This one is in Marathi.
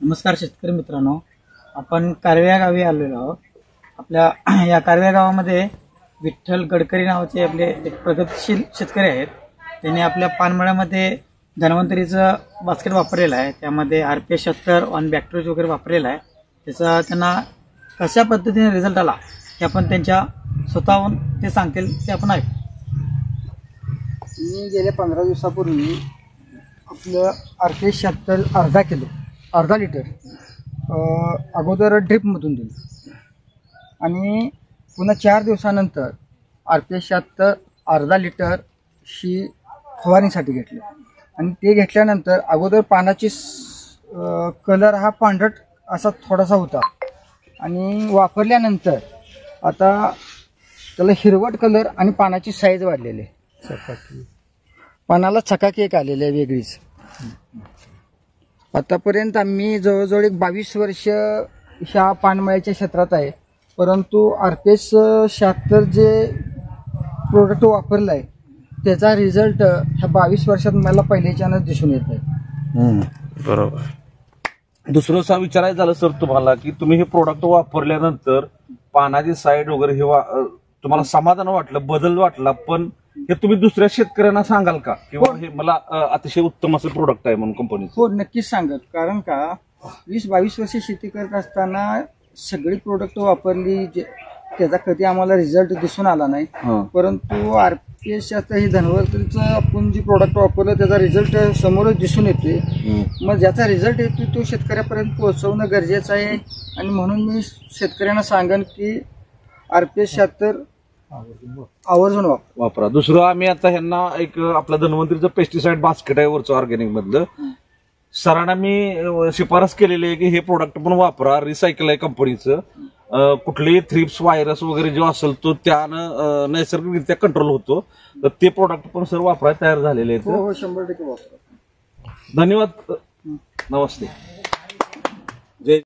नमस्कार शेतकरी मित्रांनो, आपण कारव्या गावी आलेलो आहोत। आपल्या या कारव्या गावामध्ये विठ्ठल गडकरी नावाचे आपले एक प्रगतशील शेतकरी आहेत। त्यांनी आपल्या पानमळ्यामध्ये धन्वंतरीचं बास्केट वापरलेलं आहे। त्यामध्ये RPS 76 ऑन बॅक्टेरिया वगैरे वापरलेला आहे। त्याचा त्यांना कशा पद्धतीने रिझल्ट आला हे आपण त्यांच्या स्वतःहून ते सांगतील ते आपण ऐकू। मी गेल्या 15 दिवसापूर्वी आपलं RPS 76 अर्धा लिटर अगोदर ड्रिपमधून दिलं आणि पुन्हा 4 दिवसानंतर RPS 76 अर्धा लिटर शी फवारणीसाठी घेतलं आणि ते घेतल्यानंतर अगोदर पानाची कलर हा पांढरट असा थोडासा होता आणि वापरल्यानंतर आता त्याला हिरवट कलर आणि पानाची साईज वाढलेली आहे। पानाला चकाकी एक आलेली आहे वेगळीच। आतापर्यंत आम्ही जवळजवळ 22 वर्ष ह्या पानमळ्याच्या क्षेत्रात आहे, परंतु RPS 76 जे प्रोडक्ट वापरलं आहे त्याचा रिझल्ट ह्या 22 वर्षात मला पहिल्याच्यानंच दिसून येत आहे। बरोबर। दुसरं विचारायचं झालं सर तुम्हाला की तुम्ही हे प्रोडक्ट वापरल्यानंतर पानाची साईड वगैरे हे तुम्हाला समाधान वाटलं, बदल वाटला, पण हे तुम्ही दुसऱ्या शेतकऱ्यांना सांगाल का किंवा हे मला अतिशय उत्तम असं प्रोडक्ट आहे म्हणून कंपनीचं? हो, नक्कीच सांगत। कारण का 20-22 वर्ष शेती करत असताना सगळी प्रोडक्ट वापरली, त्याचा कधी आम्हाला रिझल्ट दिसून आला नाही, परंतु RPS 76 ही धन्वंतरीचं आपण जी प्रोडक्ट वापरलं त्याचा रिझल्ट समोरच दिसून येते। मग ज्याचा रिझल्ट येतो तो शेतकऱ्यापर्यंत पोहोचवणं गरजेचं आहे आणि म्हणून मी शेतकऱ्यांना सांगेन की RPS 76 आवर्जून वापरा। दुसरं आम्ही आता ह्यांना एक आपलं धन्वंतरीचं पेस्टिसाइड बास्केट आहे वरचं ऑर्गॅनिक मधलं, सरांना मी शिफारस केलेली आहे की हे प्रोडक्ट पण वापरा, रिसायकल आहे कंपनीचं। कुठलेही थ्रिप्स व्हायरस वगैरे जो असेल तो त्यानं नैसर्गिकरित्या कंट्रोल होतो, तर ते प्रोडक्ट पण सर वापरायला तयार झालेले आहेत। 100% वापरा। धन्यवाद, नमस्ते।